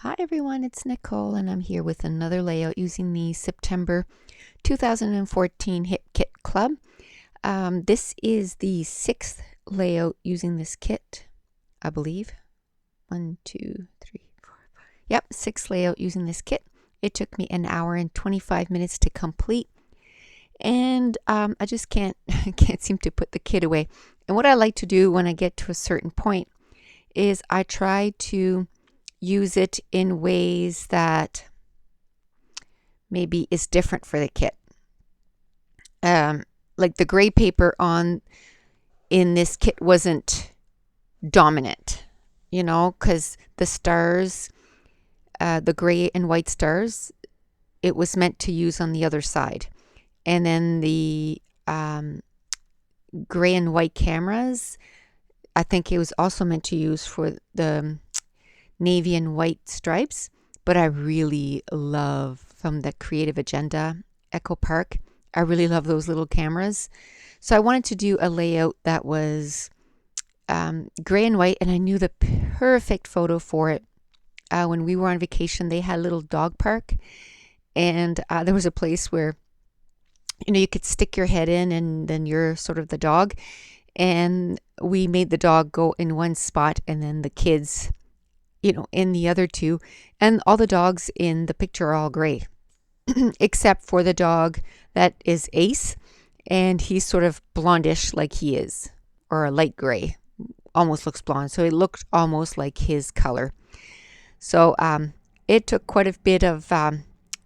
Hi everyone, it's Nicole and I'm here with another layout using the September 2014 Hit Kit Club. This is the sixth layout using this kit, I believe. 1, 2, 3, 4, 5. Yep, sixth layout using this kit. It took me an hour and 25 minutes to complete, and I just can't seem to put the kit away. And what I like to do when I get to a certain point is I try to use it in ways that maybe is different for the kit. Like the gray paper in this kit wasn't dominant, because the stars, the gray and white stars, it was meant to use on the other side. And then the gray and white cameras, I think it was also meant to use for the navy and white stripes. But I really love, from the Creative Agenda Echo Park, I really love those little cameras. So I wanted to do a layout that was gray and white, and I knew the perfect photo for it. When we were on vacation, they had a little dog park, and there was a place where you could stick your head in, and then you're sort of the dog. And we made the dog go in one spot, and then the kids, in the other two. And all the dogs in the picture are all gray, except for the dog that is Ace, and he's sort of blondish like he is, or a light gray, almost looks blonde. So it looked almost like his color. So it took quite a bit of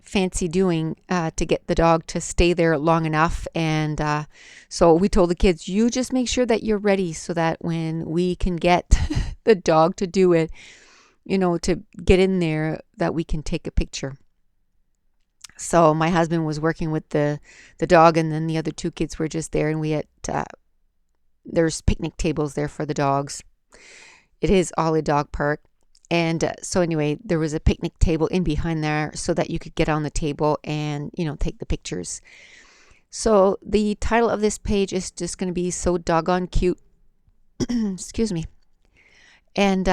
fancy doing to get the dog to stay there long enough. And so we told the kids, you just make sure that you're ready so that when we can get the dog to do it, to get in there, that we can take a picture. So my husband was working with the dog, and then the other two kids were just there, and we had there's picnic tables there for the dogs. It is all a dog park. And so anyway, there was a picnic table in behind there so that you could get on the table and, take the pictures. So the title of this page is just going to be So Doggone Cute. Excuse me. And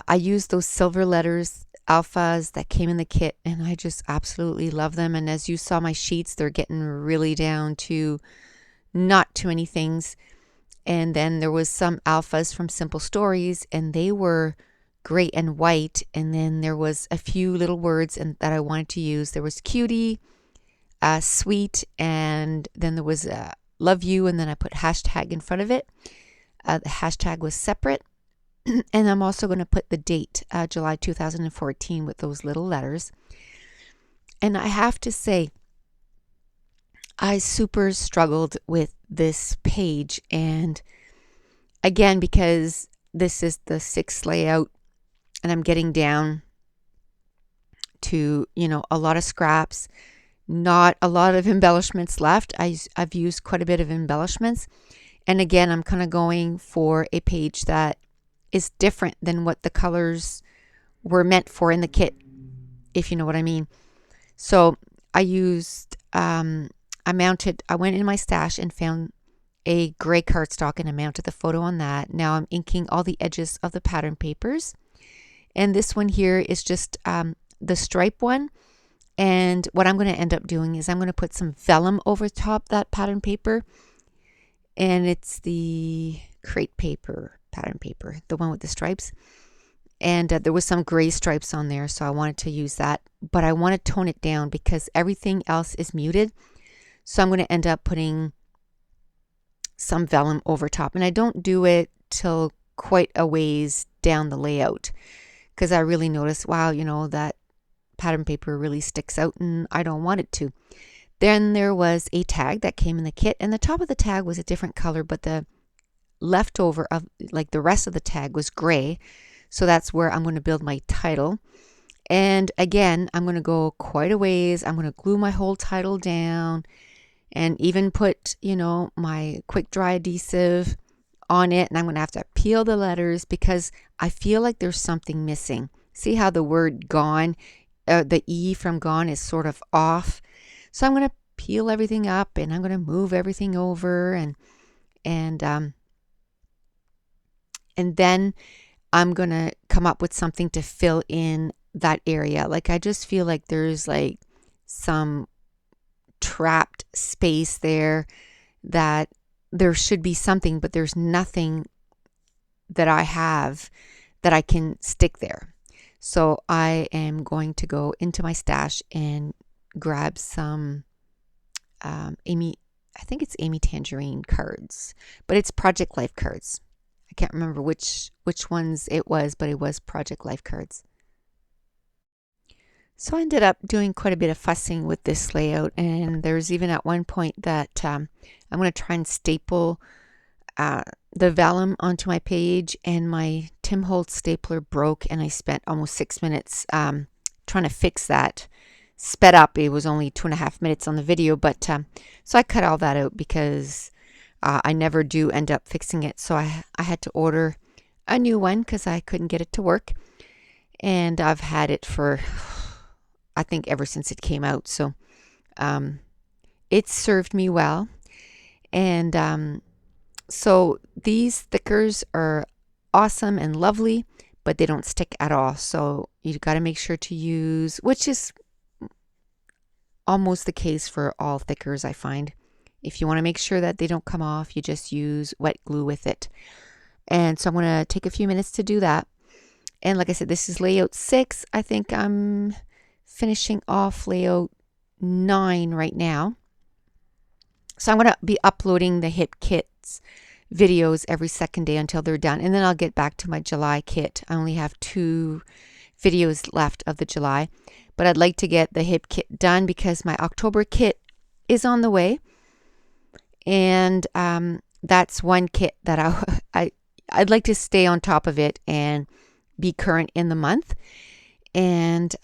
I used those silver letters, alphas, that came in the kit, and I just absolutely love them. And as you saw my sheets, they're getting really down to not too many things. And then there was some alphas from Simple Stories, and they were gray and white. And then there was a few little words that I wanted to use. There was cutie, sweet, and then there was love you, and then I put hashtag in front of it. The hashtag was separate. And I'm also going to put the date, July 2014, with those little letters. And I have to say, I super struggled with this page. And again, because this is the sixth layout, and I'm getting down to, a lot of scraps, not a lot of embellishments left. I've used quite a bit of embellishments. And again, I'm kind of going for a page that is different than what the colors were meant for in the kit, if you know what I mean. So I used, I went in my stash and found a gray cardstock, and I mounted the photo on that. Now I'm inking all the edges of the pattern papers. And this one here is just the stripe one. And what I'm going to end up doing is I'm going to put some vellum over top that pattern paper. And it's the crate paper, pattern paper, the one with the stripes. And there was some gray stripes on there, so I wanted to use that. But I want to tone it down because everything else is muted. So I'm going to end up putting some vellum over top. And I don't do it till quite a ways down the layout, because I really notice, wow, that pattern paper really sticks out, and I don't want it to. Then there was a tag that came in the kit, and the top of the tag was a different color, but the leftover of, like, the rest of the tag was gray. So that's where I'm going to build my title. And again, I'm going to go quite a ways. I'm going to glue my whole title down, and even put, my quick dry adhesive on it. And I'm going to have to peel the letters because I feel like there's something missing. See how the word gone, the E from gone, is sort of off. So I'm going to peel everything up, and I'm going to move everything over, and then I'm going to come up with something to fill in that area. Like I just feel like there's like some trapped space there that there should be something, but there's nothing that I have that I can stick there. So I am going to go into my stash and grab some I think it's Amy Tangerine cards, but it's Project Life cards. I can't remember which ones it was, but it was Project Life cards. So I ended up doing quite a bit of fussing with this layout, and there's even at one point that I'm going to try and staple the vellum onto my page, and my Tim Holtz stapler broke, and I spent almost 6 minutes trying to fix that. Sped up, it was only 2.5 minutes on the video, but so I cut all that out because I never do end up fixing it. So I had to order a new one because I couldn't get it to work, and I've had it for I think ever since it came out. So it served me well, and so these stickers are awesome and lovely, but they don't stick at all. So you got to make sure to use, which is almost the case for all stickers, I find. If you want to make sure that they don't come off, you just use wet glue with it. And so I'm going to take a few minutes to do that. And like I said, this is layout 6. I think I'm finishing off layout 9 right now. So I'm going to be uploading the hip kits videos every second day until they're done. And then I'll get back to my July kit. I only have 2 videos left of the July. But I'd like to get the hip kit done because my October kit is on the way. And that's one kit that I'd like to stay on top of it and be current in the month. And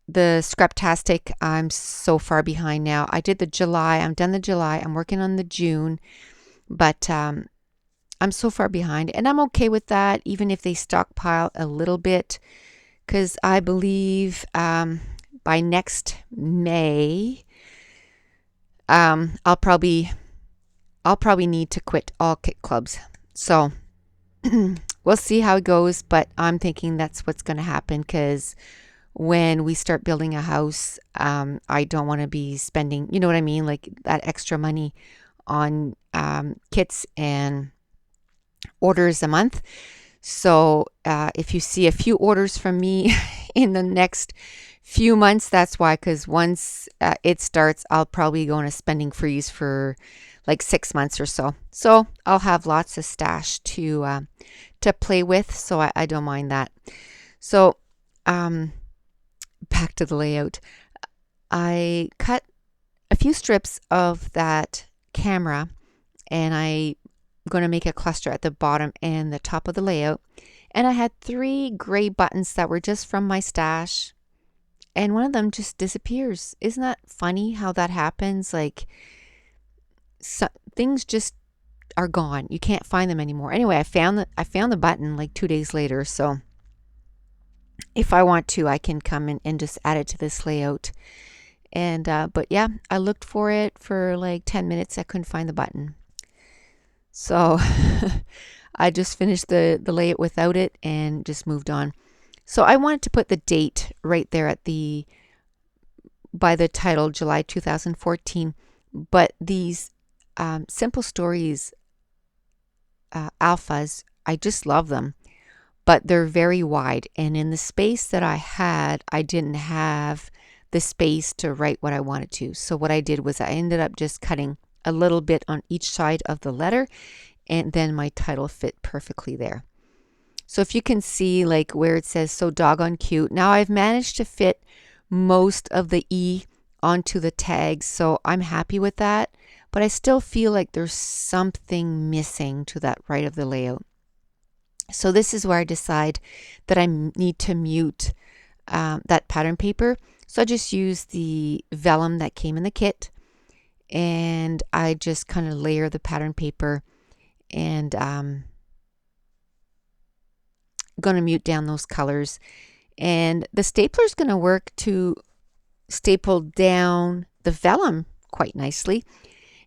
the Scraptastic, I'm so far behind now. I did the July. I'm done the July. I'm working on the June. But I'm so far behind. And I'm okay with that, even if they stockpile a little bit. Because I believe by next May, I'll probably need to quit all kit clubs. So we'll see how it goes, but I'm thinking that's what's going to happen because when we start building a house, I don't want to be spending, you know what I mean, like that extra money on kits and orders a month. So if you see a few orders from me in the next few months, that's why, because once it starts, I'll probably go on a spending freeze for like 6 months or so. So I'll have lots of stash to play with, so I don't mind that. So back to the layout. I cut a few strips of that camera, and I'm going to make a cluster at the bottom and the top of the layout. And I had 3 gray buttons that were just from my stash, and one of them just disappears. Isn't that funny how that happens? Like things just are gone. You can't find them anymore. Anyway, I found the button like 2 days later. So if I want to, I can come in and just add it to this layout. And but yeah, I looked for it for like 10 minutes. I couldn't find the button. So I just finished the layout without it and just moved on. So I wanted to put the date right there at by the title, July 2014. But these Simple Stories alphas, I just love them. But they're very wide. And in the space that I had, I didn't have the space to write what I wanted to. So what I did was I ended up just cutting a little bit on each side of the letter, and then my title fit perfectly there. So if you can see like where it says so doggone cute, now I've managed to fit most of the E onto the tags, so I'm happy with that, but I still feel like there's something missing to that right of the layout. So this is where I decide that I need to mute that pattern paper. So I just use the vellum that came in the kit, and I just kind of layer the pattern paper, and going to mute down those colors. And the stapler is going to work to staple down the vellum quite nicely,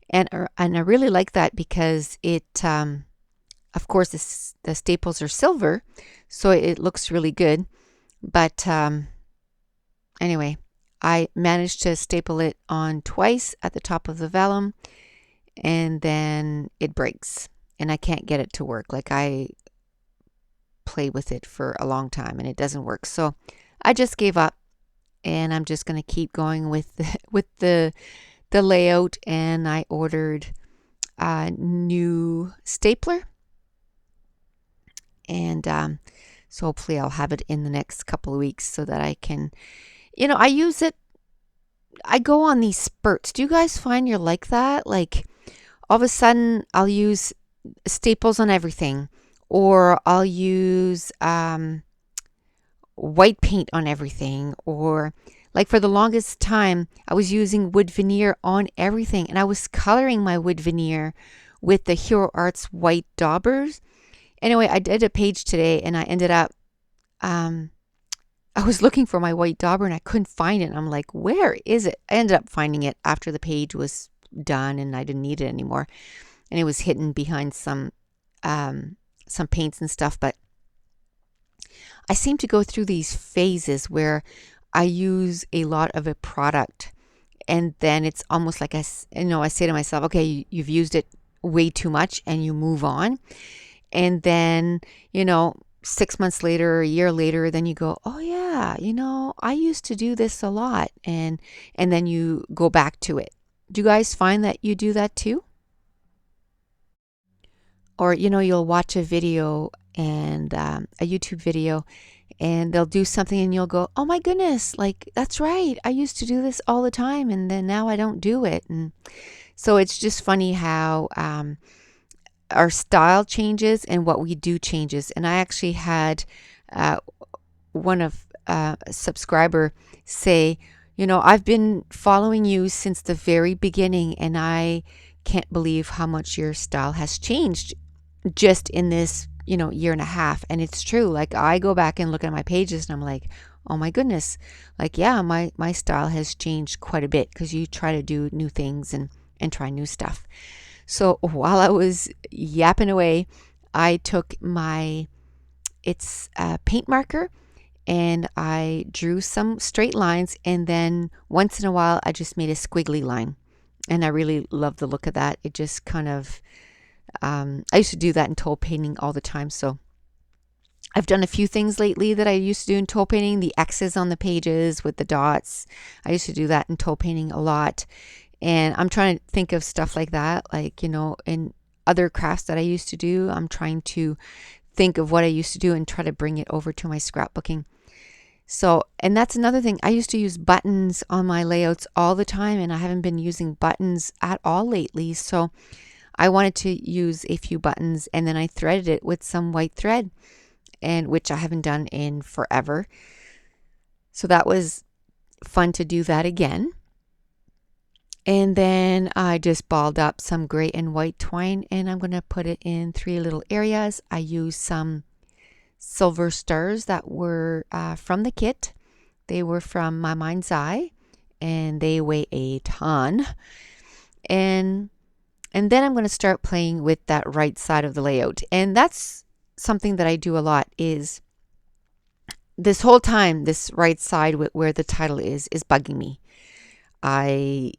and I really like that because it Of course, the staples are silver, so it looks really good. But anyway, I managed to staple it on twice at the top of the vellum, and then it breaks, and I can't get it to work. Like, I play with it for a long time, and it doesn't work. So I just gave up, and I'm just going to keep going with the layout. And I ordered a new stapler, and so hopefully I'll have it in the next couple of weeks so that I can, I use it. I go on these spurts. Do you guys find you're like that? Like, all of a sudden I'll use staples on everything, or I'll use white paint on everything, or like for the longest time I was using wood veneer on everything, and I was coloring my wood veneer with the Hero Arts white daubers. Anyway, I did a page today, and I ended up I was looking for my white dauber and I couldn't find it. I'm like, where is it? I ended up finding it after the page was done and I didn't need it anymore, and it was hidden behind some paints and stuff. But I seem to go through these phases where I use a lot of a product, and then it's almost like I say to myself, okay, you've used it way too much, and you move on. And then, 6 months later, or a year later, then you go, oh yeah, I used to do this a lot, and then you go back to it. Do you guys find that you do that too? Or, you'll watch a video, and a YouTube video, and they'll do something and you'll go, oh my goodness, like, that's right, I used to do this all the time, and then now I don't do it. And so it's just funny how our style changes and what we do changes. And I actually had one of a subscriber say, I've been following you since the very beginning, and I can't believe how much your style has changed just in this year and a half. And it's true. Like, I go back and look at my pages and I'm like, oh my goodness, like, yeah, my style has changed quite a bit, because you try to do new things and try new stuff. So while I was yapping away, I took it's a paint marker, and I drew some straight lines, and then once in a while I just made a squiggly line, and I really love the look of that. It just kind of I used to do that in toll painting all the time. So I've done a few things lately that I used to do in toll painting. The X's on the pages with the dots, I used to do that in toll painting a lot. And I'm trying to think of stuff like that, like, in other crafts that I used to do. I'm trying to think of what I used to do and try to bring it over to my scrapbooking. So, and that's another thing. I used to use buttons on my layouts all the time, and I haven't been using buttons at all lately. So I wanted to use a few buttons, and then I threaded it with some white thread, and which I haven't done in forever. So that was fun to do that again. And then I just balled up some gray and white twine, and I'm going to put it in 3 little areas. I used some silver stars that were from the kit. They were from My Mind's Eye, and they weigh a ton. And then I'm going to start playing with that right side of the layout. And that's something that I do a lot, is this whole time, this right side where the title is bugging me. I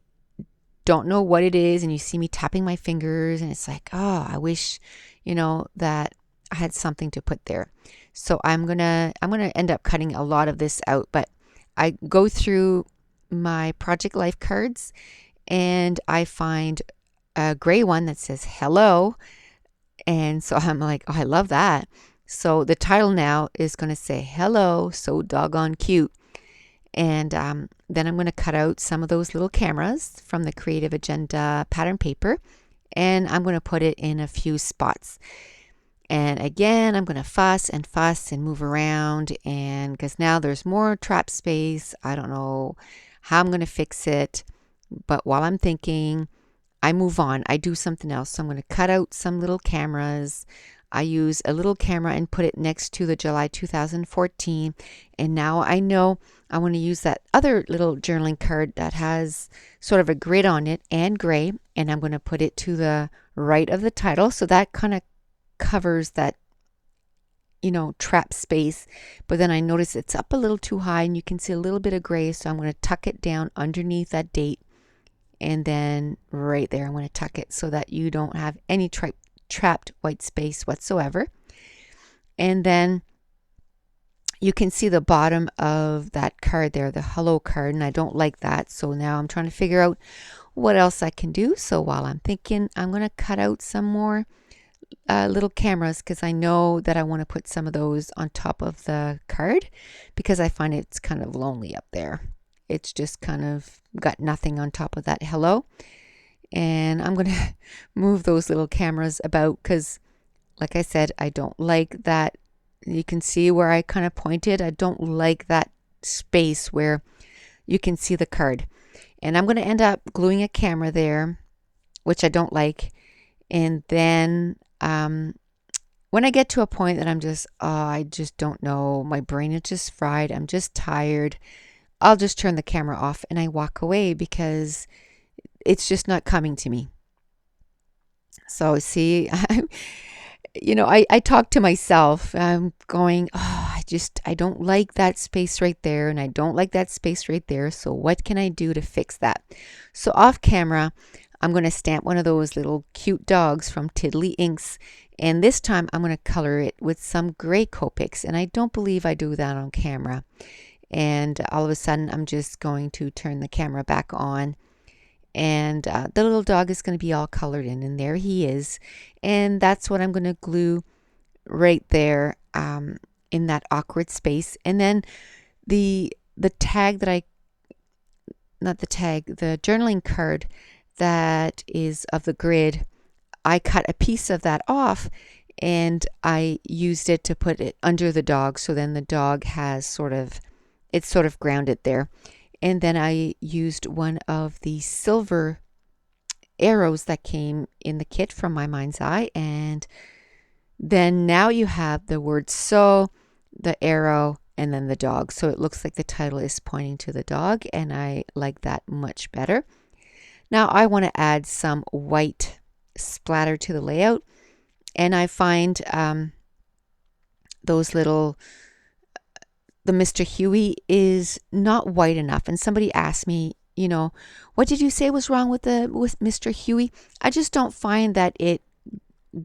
don't know what it is, and you see me tapping my fingers, and it's like, oh, I wish, that I had something to put there. So I'm gonna end up cutting a lot of this out, but I go through my Project Life cards, and I find a gray one that says hello, and so I'm like, oh, I love that. So the title now is going to say hello, so doggone cute. And then I'm going to cut out some of those little cameras from the Creative Agenda pattern paper, and I'm going to put it in a few spots. And again, I'm going to fuss and move around, and because now there's more trap space. I don't know how I'm going to fix it, but while I'm thinking, I move on. I do something else. So I'm going to cut out some little cameras. I use a little camera and put it next to the July 2014. And now I know I want to use that other little journaling card that has sort of a grid on it and gray. And I'm going to put it to the right of the title. So that kind of covers that, trap space. But then I notice it's up a little too high and you can see a little bit of gray. So I'm going to tuck it down underneath that date. And then right there, I'm going to tuck it so that you don't have any trapped white space whatsoever. And then you can see the bottom of that card there, the hello card, and I don't like that. So now I'm trying to figure out what else I can do. So while I'm thinking, I'm going to cut out some more little cameras, because I know that I want to put some of those on top of the card, because I find it's kind of lonely up there. It's just kind of got nothing on top of that hello. And I'm going to move those little cameras about, because like I said, I don't like that. You can see where I kind of pointed. I don't like that space where you can see the card. And I'm going to end up gluing a camera there, which I don't like. And then when I get to a point that I'm just, I just don't know, my brain is just fried, I'm just tired, I'll just turn the camera off and I walk away, because it's just not coming to me. So see, I talk to myself. I'm going, I don't like that space right there, and I don't like that space right there. So what can I do to fix that? So off camera, I'm going to stamp one of those little cute dogs from Tiddly Inks. And this time I'm going to color it with some gray Copics. And I don't believe I do that on camera. And all of a sudden, I'm just going to turn the camera back on. And the little dog is going to be all colored in. And there he is. And that's what I'm going to glue right there in that awkward space. And then the tag that the journaling card that is of the grid, I cut a piece of that off and I used it to put it under the dog. So then the dog has it's sort of grounded there. And then I used one of the silver arrows that came in the kit from My Mind's Eye. And then now you have the word so, the arrow, and then the dog. So it looks like the title is pointing to the dog, and I like that much better. Now I want to add some white splatter to the layout, and I find those little, the Mr. Huey is not white enough. And somebody asked me, what did you say was wrong with Mr. Huey? I just don't find that it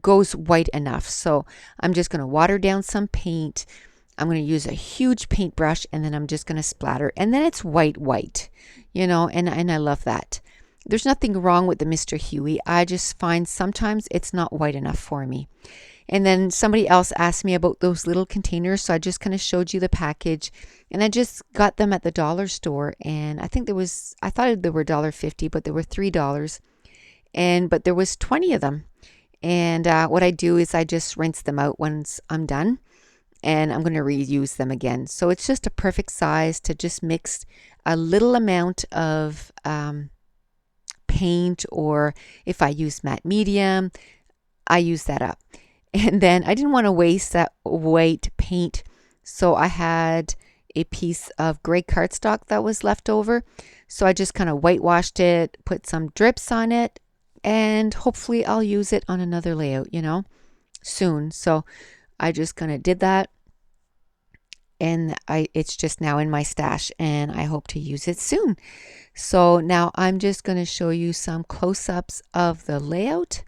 goes white enough. So I'm just going to water down some paint. I'm going to use a huge paintbrush, and then I'm just going to splatter, and then it's white, and I love that. There's nothing wrong with the Mr. Huey. I just find sometimes it's not white enough for me. And then somebody else asked me about those little containers, so I just kind of showed you the package, and I just got them at the dollar store, and I thought they were $1.50, but they were $3, but there was 20 of them. And what I do is I just rinse them out once I'm done, and I'm going to reuse them again. So it's just a perfect size to just mix a little amount of paint, or if I use matte medium, I use that up. And then I didn't want to waste that white paint, so I had a piece of gray cardstock that was left over. So I just kind of whitewashed it, put some drips on it, and hopefully I'll use it on another layout, soon. So I just kind of did that, and it's just now in my stash, and I hope to use it soon. So now I'm just going to show you some close-ups of the layout.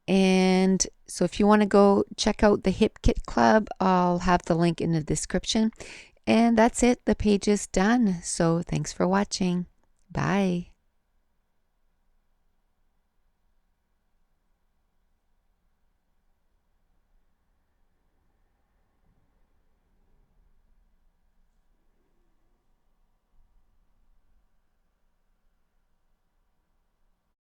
And so if you want to go check out the Hip Kit Club, I'll have the link in the description. And that's it. The page is done. So thanks for watching. Bye.